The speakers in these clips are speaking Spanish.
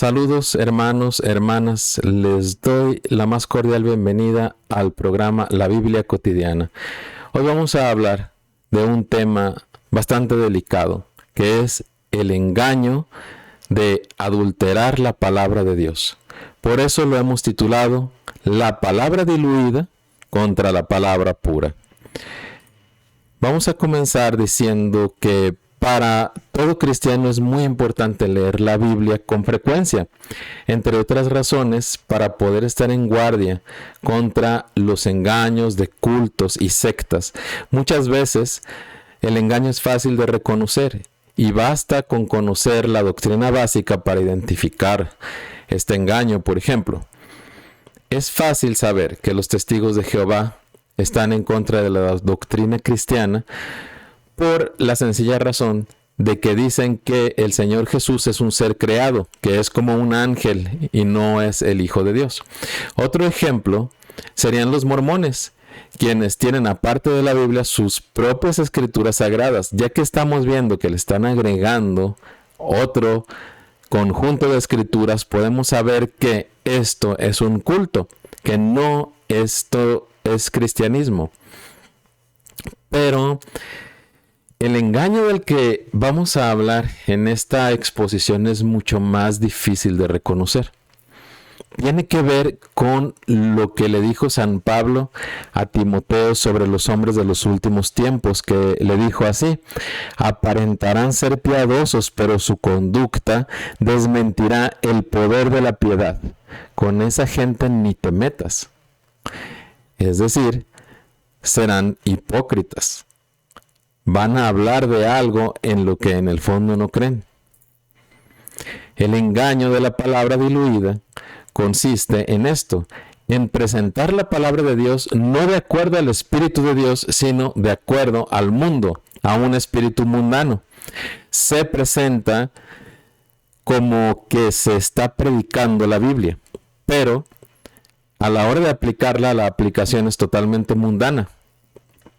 Saludos hermanos, hermanas, les doy la más cordial bienvenida al programa La Biblia Cotidiana. Hoy vamos a hablar de un tema bastante delicado, que es el engaño de adulterar la palabra de Dios. Por eso lo hemos titulado La palabra diluida contra la palabra pura. Vamos a comenzar diciendo que para todo cristiano es muy importante leer la Biblia con frecuencia, entre otras razones, para poder estar en guardia contra los engaños de cultos y sectas. Muchas veces el engaño es fácil de reconocer y basta con conocer la doctrina básica para identificar este engaño. Por ejemplo, es fácil saber que los testigos de Jehová están en contra de la doctrina cristiana por la sencilla razón de que dicen que el Señor Jesús es un ser creado, que es como un ángel y no es el Hijo de Dios. Otro ejemplo serían los mormones, quienes tienen aparte de la Biblia sus propias escrituras sagradas, ya que estamos viendo que le están agregando otro conjunto de escrituras. Podemos saber que esto es un culto, que no esto es cristianismo. Pero el engaño del que vamos a hablar en esta exposición es mucho más difícil de reconocer. Tiene que ver con lo que le dijo San Pablo a Timoteo sobre los hombres de los últimos tiempos, que le dijo así: aparentarán ser piadosos, pero su conducta desmentirá el poder de la piedad. Con esa gente ni te metas. Es decir, serán hipócritas. Van a hablar de algo en lo que en el fondo no creen. El engaño de la palabra diluida consiste en esto, en presentar la palabra de Dios no de acuerdo al Espíritu de Dios, sino de acuerdo al mundo, a un espíritu mundano. Se presenta como que se está predicando la Biblia, pero a la hora de aplicarla, la aplicación es totalmente mundana.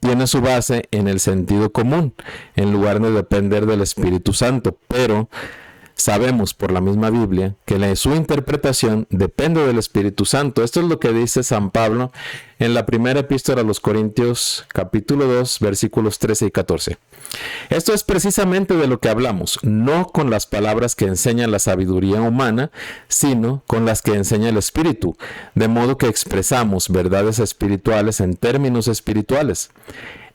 Tiene su base en el sentido común, en lugar de depender del Espíritu Santo, pero sabemos por la misma Biblia que su interpretación depende del Espíritu Santo. Esto es lo que dice San Pablo en la primera epístola a los Corintios, capítulo 2, versículos 13 y 14. Esto es precisamente de lo que hablamos, no con las palabras que enseña la sabiduría humana, sino con las que enseña el Espíritu, de modo que expresamos verdades espirituales en términos espirituales.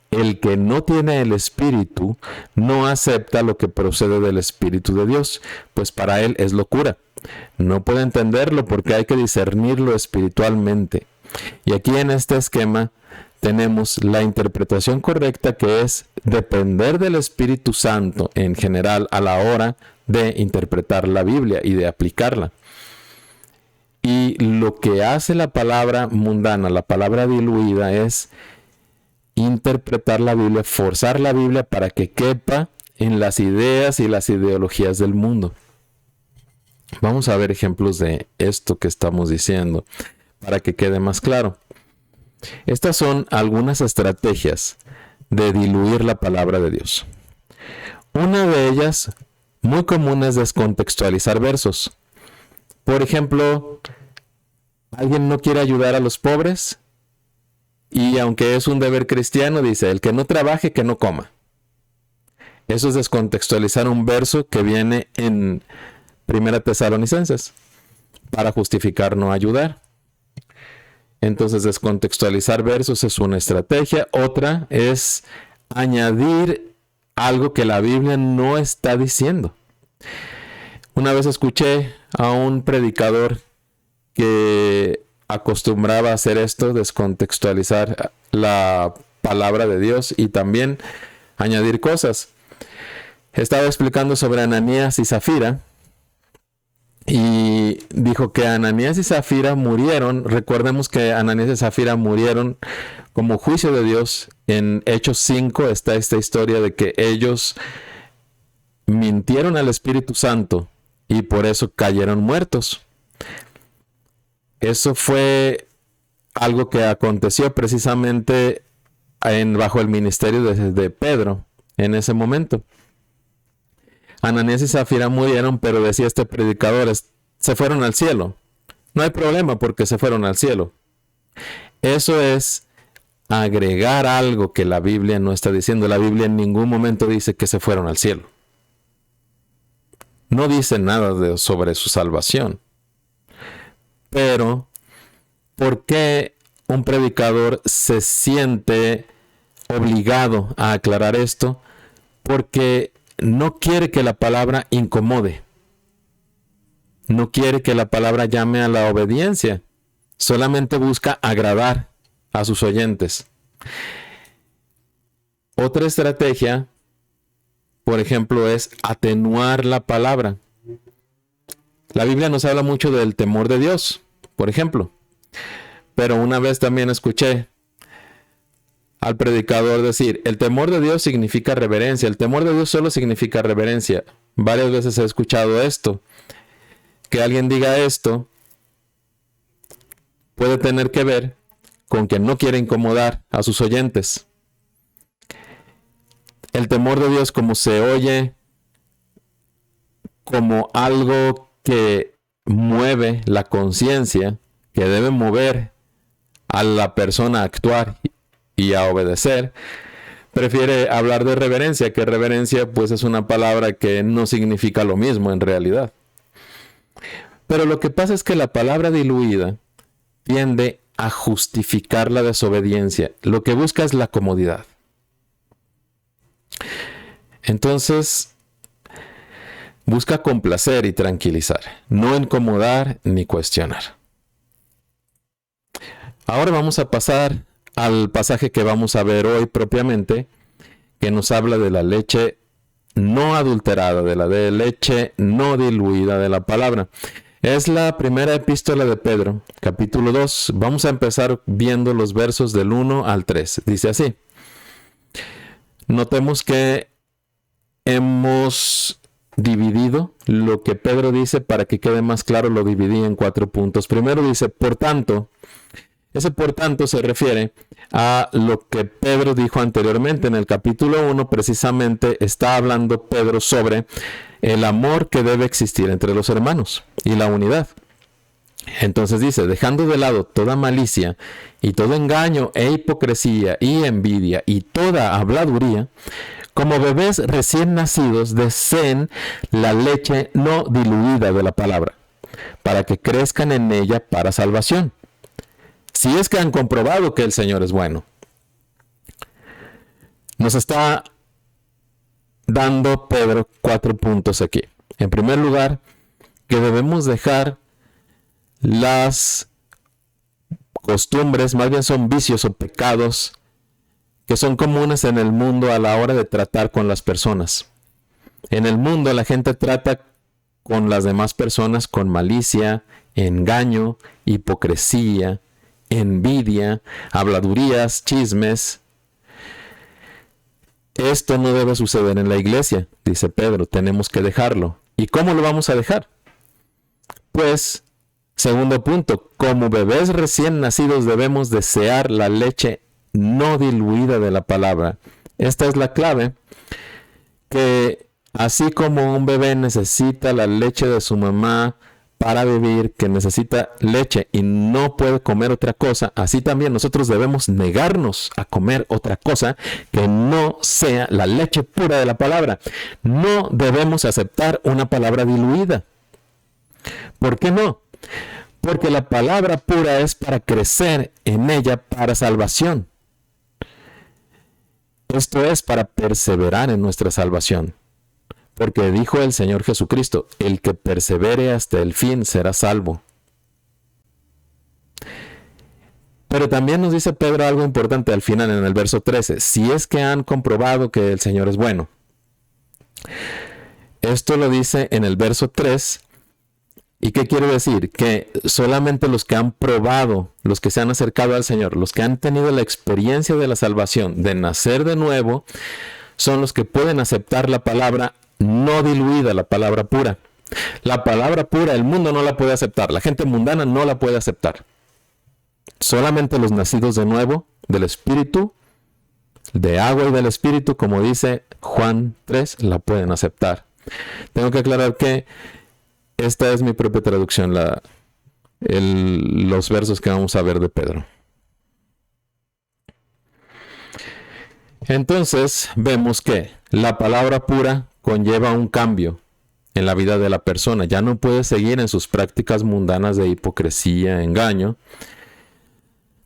El que no tiene el Espíritu no acepta lo que procede del Espíritu de Dios, pues para él es locura. No puede entenderlo porque hay que discernirlo espiritualmente. Y aquí en este esquema tenemos la interpretación correcta, que es depender del Espíritu Santo en general a la hora de interpretar la Biblia y de aplicarla. Y lo que hace la palabra mundana, la palabra diluida, es interpretar la Biblia, forzar la Biblia para que quepa en las ideas y las ideologías del mundo. Vamos a ver ejemplos de esto que estamos diciendo para que quede más claro. Estas son algunas estrategias de diluir la palabra de Dios. Una de ellas, muy común, es descontextualizar versos. Por ejemplo, alguien no quiere ayudar a los pobres, y aunque es un deber cristiano, dice: el que no trabaje, que no coma. Eso es descontextualizar un verso que viene en 1 Tesalonicenses para justificar no ayudar. Entonces, descontextualizar versos es una estrategia. Otra es añadir algo que la Biblia no está diciendo. Una vez escuché a un predicador que acostumbraba a hacer esto, descontextualizar la palabra de Dios y también añadir cosas. Estaba explicando sobre Ananías y Zafira y dijo que Ananías y Zafira murieron. Recordemos que Ananías y Zafira murieron como juicio de Dios. En Hechos 5 está esta historia de que ellos mintieron al Espíritu Santo y por eso cayeron muertos. Eso fue algo que aconteció precisamente bajo el ministerio de Pedro en ese momento. Ananías y Zafira murieron, pero decía este predicador, se fueron al cielo. No hay problema porque se fueron al cielo. Eso es agregar algo que la Biblia no está diciendo. La Biblia en ningún momento dice que se fueron al cielo. No dice nada sobre su salvación. Pero, ¿por qué un predicador se siente obligado a aclarar esto? Porque no quiere que la palabra incomode. No quiere que la palabra llame a la obediencia. Solamente busca agradar a sus oyentes. Otra estrategia, por ejemplo, es atenuar la palabra. La Biblia nos habla mucho del temor de Dios, por ejemplo. Pero una vez también escuché al predicador decir, el temor de Dios significa reverencia. El temor de Dios solo significa reverencia. Varias veces he escuchado esto. Que alguien diga esto puede tener que ver con que no quiere incomodar a sus oyentes. El temor de Dios, como se oye como algo que mueve la conciencia, que debe mover a la persona a actuar y a obedecer, prefiere hablar de reverencia, que reverencia pues es una palabra que no significa lo mismo en realidad. Pero lo que pasa es que la palabra diluida tiende a justificar la desobediencia. Lo que busca es la comodidad. Entonces, busca complacer y tranquilizar, no incomodar ni cuestionar. Ahora vamos a pasar al pasaje que vamos a ver hoy propiamente, que nos habla de la leche no adulterada, de la leche no diluida de la palabra. Es la primera epístola de Pedro, capítulo 2. Vamos a empezar viendo los versos del 1 al 3. Dice así. Notemos que hemos dividido lo que Pedro dice para que quede más claro, lo dividí en 4 puntos. Primero dice, por tanto, ese por tanto se refiere a lo que Pedro dijo anteriormente. En el capítulo 1 precisamente está hablando Pedro sobre el amor que debe existir entre los hermanos y la unidad. Entonces dice, dejando de lado toda malicia y todo engaño e hipocresía y envidia y toda habladuría, como bebés recién nacidos deseen la leche no diluida de la palabra, para que crezcan en ella para salvación, si es que han comprobado que el Señor es bueno. Nos está dando Pedro 4 puntos aquí. En primer lugar, que debemos dejar las costumbres, más bien son vicios o pecados que son comunes en el mundo a la hora de tratar con las personas. En el mundo la gente trata con las demás personas con malicia, engaño, hipocresía, envidia, habladurías, chismes. Esto no debe suceder en la iglesia, dice Pedro, tenemos que dejarlo. ¿Y cómo lo vamos a dejar? Pues, segundo punto, como bebés recién nacidos debemos desear la leche no diluida de la palabra. Esta es la clave, que así como un bebé necesita la leche de su mamá para vivir, que necesita leche y no puede comer otra cosa, así también nosotros debemos negarnos a comer otra cosa que no sea la leche pura de la palabra. No debemos aceptar una palabra diluida. ¿Por qué no? Porque la palabra pura es para crecer en ella para salvación. Esto es para perseverar en nuestra salvación. Porque dijo el Señor Jesucristo, el que persevere hasta el fin será salvo. Pero también nos dice Pedro algo importante al final en el verso 13. Si es que han comprobado que el Señor es bueno. Esto lo dice en el verso 3. ¿Y qué quiere decir? Que solamente los que han probado, los que se han acercado al Señor, los que han tenido la experiencia de la salvación, de nacer de nuevo, son los que pueden aceptar la palabra no diluida, la palabra pura. La palabra pura el mundo no la puede aceptar, la gente mundana no la puede aceptar. Solamente los nacidos de nuevo, del Espíritu, de agua y del Espíritu, como dice Juan 3, la pueden aceptar. Tengo que aclarar que esta es mi propia traducción, los versos que vamos a ver de Pedro. Entonces vemos que la palabra pura conlleva un cambio en la vida de la persona. Ya no puede seguir en sus prácticas mundanas de hipocresía, engaño.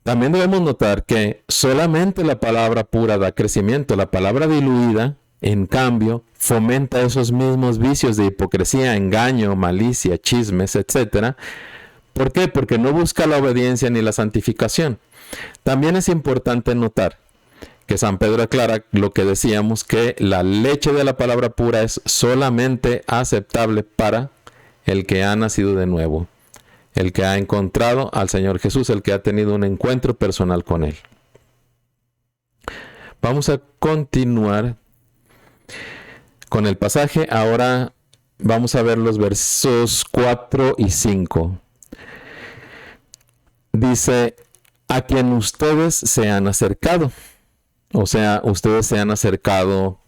También debemos notar que solamente la palabra pura da crecimiento. La palabra diluida, en cambio, fomenta esos mismos vicios de hipocresía, engaño, malicia, chismes, etc. ¿Por qué? Porque no busca la obediencia ni la santificación. También es importante notar que San Pedro aclara lo que decíamos, que la leche de la palabra pura es solamente aceptable para el que ha nacido de nuevo, el que ha encontrado al Señor Jesús, el que ha tenido un encuentro personal con Él. Vamos a continuar con el pasaje. Ahora vamos a ver los versos 4 y 5. Dice, a quien ustedes se han acercado. O sea, ustedes se han acercado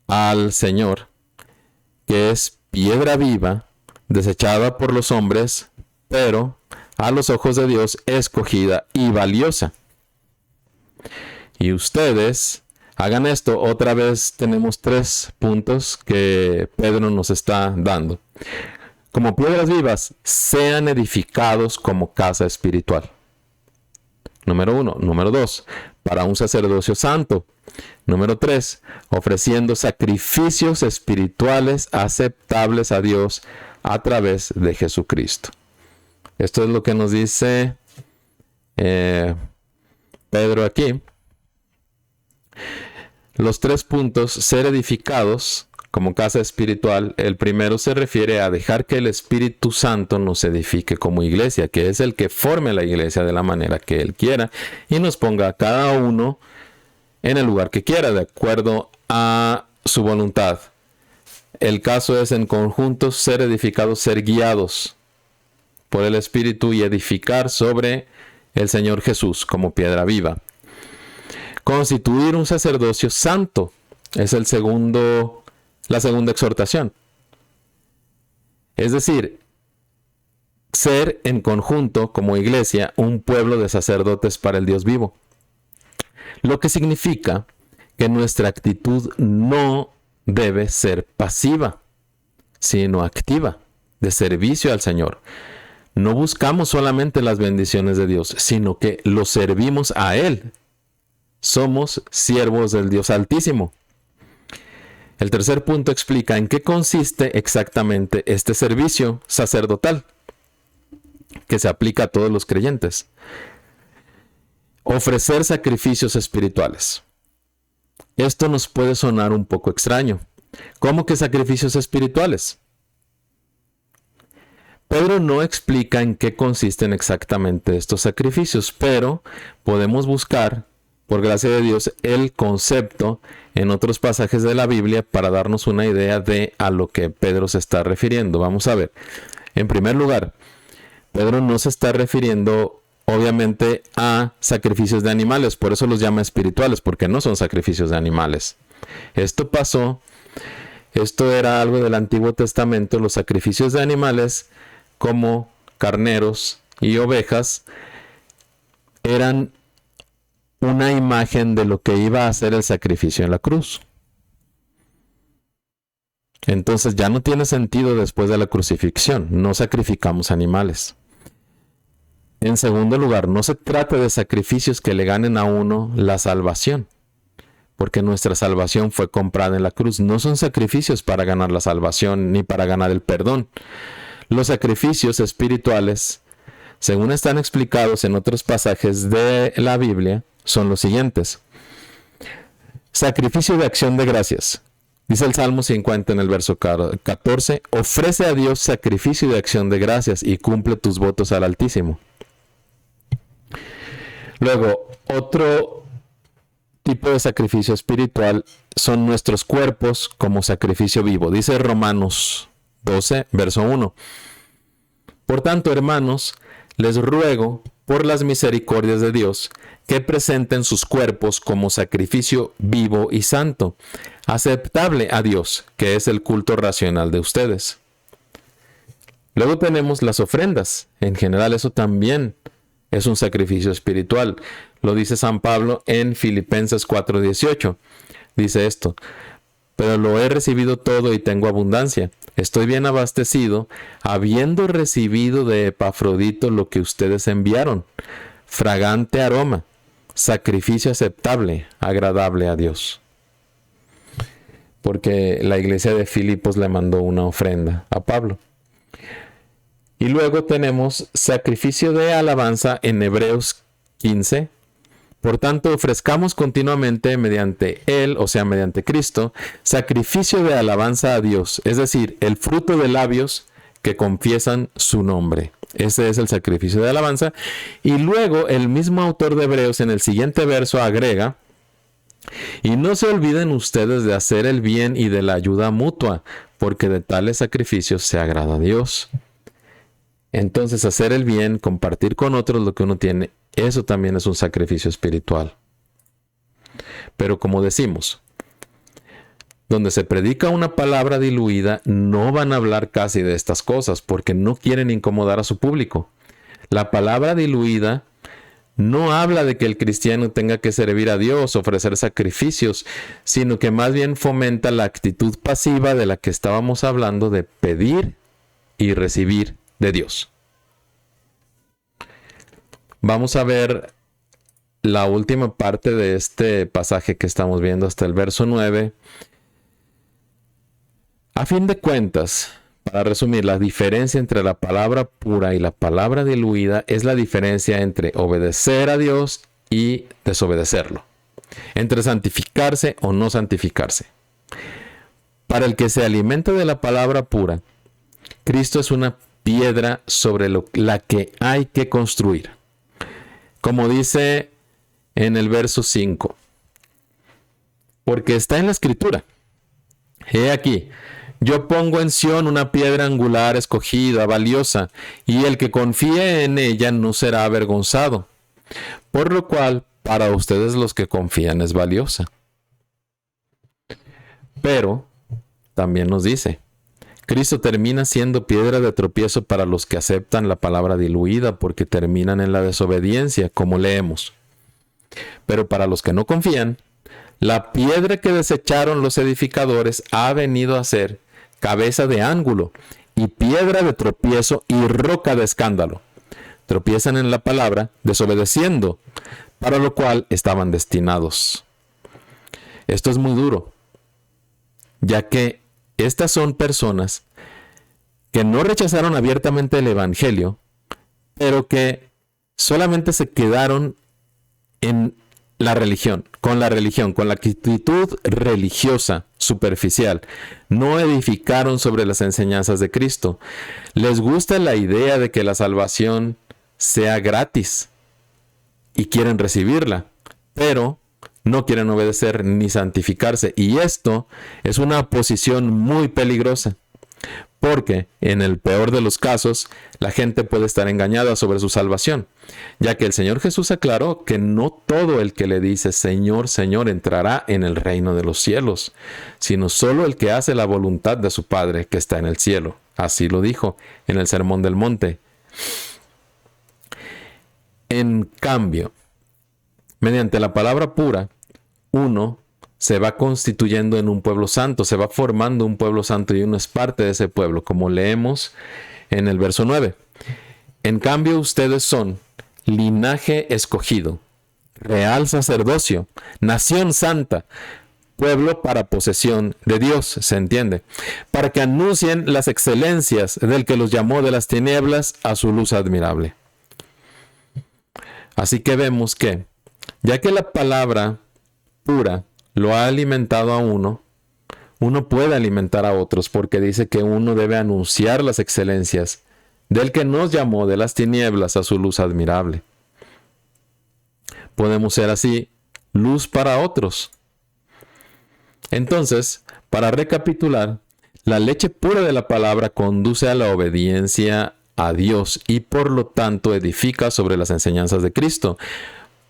al Señor, que es piedra viva, desechada por los hombres, pero a los ojos de Dios escogida y valiosa. Y ustedes hagan esto. Otra vez tenemos 3 puntos que Pedro nos está dando. Como piedras vivas, sean edificados como casa espiritual. Número 1. Número 2. Para un sacerdocio santo. Número 3. Ofreciendo sacrificios espirituales aceptables a Dios a través de Jesucristo. Esto es lo que nos dice Pedro aquí. Los 3 puntos, ser edificados como casa espiritual. El primero se refiere a dejar que el Espíritu Santo nos edifique como iglesia, que es el que forme la iglesia de la manera que Él quiera y nos ponga a cada uno en el lugar que quiera, de acuerdo a su voluntad. El caso es en conjunto ser edificados, ser guiados por el Espíritu y edificar sobre el Señor Jesús como piedra viva. Constituir un sacerdocio santo es la segunda exhortación. Es decir, ser en conjunto como iglesia un pueblo de sacerdotes para el Dios vivo. Lo que significa que nuestra actitud no debe ser pasiva, sino activa, de servicio al Señor. No buscamos solamente las bendiciones de Dios, sino que lo servimos a Él. Somos siervos del Dios Altísimo. El tercer punto explica en qué consiste exactamente este servicio sacerdotal que se aplica a todos los creyentes. Ofrecer sacrificios espirituales. Esto nos puede sonar un poco extraño. ¿Cómo que sacrificios espirituales? Pedro no explica en qué consisten exactamente estos sacrificios, pero podemos buscar, por gracia de Dios, el concepto en otros pasajes de la Biblia para darnos una idea de a lo que Pedro se está refiriendo. Vamos a ver. En primer lugar, Pedro no se está refiriendo obviamente a sacrificios de animales, por eso los llama espirituales, porque no son sacrificios de animales. Esto era algo del Antiguo Testamento. Los sacrificios de animales, como carneros y ovejas, eran una imagen de lo que iba a ser el sacrificio en la cruz. Entonces ya no tiene sentido después de la crucifixión. No sacrificamos animales. En segundo lugar, no se trata de sacrificios que le ganen a uno la salvación, porque nuestra salvación fue comprada en la cruz. No son sacrificios para ganar la salvación ni para ganar el perdón. Los sacrificios espirituales, según están explicados en otros pasajes de la Biblia, son los siguientes. Sacrificio de acción de gracias. Dice el Salmo 50 en el verso 14, ofrece a Dios sacrificio de acción de gracias y cumple tus votos al Altísimo. Luego, otro tipo de sacrificio espiritual son nuestros cuerpos como sacrificio vivo. Dice Romanos 12, verso 1. Por tanto, hermanos, les ruego por las misericordias de Dios que presenten sus cuerpos como sacrificio vivo y santo, aceptable a Dios, que es el culto racional de ustedes. Luego tenemos las ofrendas. En general, eso también es un sacrificio espiritual. Lo dice San Pablo en Filipenses 4:18. Dice esto: pero lo he recibido todo y tengo abundancia. Estoy bien abastecido, habiendo recibido de Epafrodito lo que ustedes enviaron, fragante aroma, sacrificio aceptable, agradable a Dios. Porque la iglesia de Filipos le mandó una ofrenda a Pablo. Y luego tenemos sacrificio de alabanza en Hebreos 15. Por tanto, ofrezcamos continuamente mediante Él, o sea, mediante Cristo, sacrificio de alabanza a Dios, es decir, el fruto de labios que confiesan su nombre. Ese es el sacrificio de alabanza. Y luego el mismo autor de Hebreos en el siguiente verso agrega: y no se olviden ustedes de hacer el bien y de la ayuda mutua, porque de tales sacrificios se agrada a Dios. Entonces, hacer el bien, compartir con otros lo que uno tiene, eso también es un sacrificio espiritual. Pero como decimos, donde se predica una palabra diluida, no van a hablar casi de estas cosas, porque no quieren incomodar a su público. La palabra diluida no habla de que el cristiano tenga que servir a Dios, ofrecer sacrificios, sino que más bien fomenta la actitud pasiva de la que estábamos hablando, de pedir y recibir de Dios. Vamos a ver la última parte de este pasaje que estamos viendo hasta el verso 9. A fin de cuentas, para resumir, la diferencia entre la palabra pura y la palabra diluida es la diferencia entre obedecer a Dios y desobedecerlo, entre santificarse o no santificarse. Para el que se alimenta de la palabra pura, Cristo es una piedra sobre la que hay que construir. Como dice en el verso 5, porque está en la Escritura: he aquí, yo pongo en Sión una piedra angular escogida, valiosa, y el que confíe en ella no será avergonzado. Por lo cual, para ustedes los que confían es valiosa. Pero, también nos dice, Cristo termina siendo piedra de tropiezo para los que aceptan la palabra diluida, porque terminan en la desobediencia, como leemos. Pero para los que no confían, la piedra que desecharon los edificadores ha venido a ser cabeza de ángulo y piedra de tropiezo y roca de escándalo. Tropiezan en la palabra, desobedeciendo, para lo cual estaban destinados. Esto es muy duro, ya que estas son personas que no rechazaron abiertamente el Evangelio, pero que solamente se quedaron en la religión, con la actitud religiosa superficial. No edificaron sobre las enseñanzas de Cristo. Les gusta la idea de que la salvación sea gratis y quieren recibirla, pero no quieren obedecer ni santificarse. Y esto es una posición muy peligrosa, porque en el peor de los casos, la gente puede estar engañada sobre su salvación, ya que el Señor Jesús aclaró que no todo el que le dice Señor, Señor entrará en el reino de los cielos, sino solo el que hace la voluntad de su Padre que está en el cielo. Así lo dijo en el Sermón del Monte. En cambio, mediante la palabra pura, uno se va constituyendo en un pueblo santo, se va formando un pueblo santo y uno es parte de ese pueblo, como leemos en el verso 9. En cambio, ustedes son linaje escogido, real sacerdocio, nación santa, pueblo para posesión de Dios, ¿se entiende? Para que anuncien las excelencias del que los llamó de las tinieblas a su luz admirable. Así que vemos que, ya que la palabra pura lo ha alimentado a uno puede alimentar a otros, porque dice que uno debe anunciar las excelencias del que nos llamó de las tinieblas a su luz admirable. Podemos ser así luz para otros. Entonces, para recapitular, la leche pura de la palabra conduce a la obediencia a Dios y por lo tanto edifica sobre las enseñanzas de Cristo,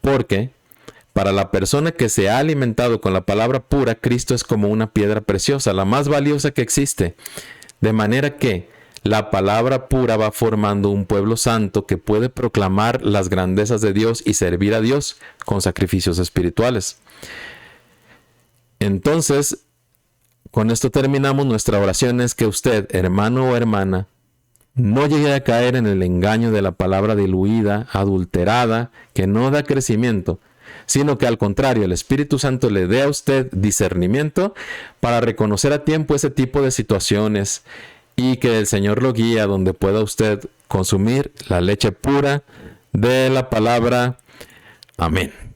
porque para la persona que se ha alimentado con la palabra pura, Cristo es como una piedra preciosa, la más valiosa que existe. De manera que la palabra pura va formando un pueblo santo que puede proclamar las grandezas de Dios y servir a Dios con sacrificios espirituales. Entonces, con esto terminamos nuestra oración. Es que usted, hermano o hermana, no llegue a caer en el engaño de la palabra diluida, adulterada, que no da crecimiento, sino que al contrario, el Espíritu Santo le dé a usted discernimiento para reconocer a tiempo ese tipo de situaciones y que el Señor lo guíe a donde pueda usted consumir la leche pura de la palabra. Amén.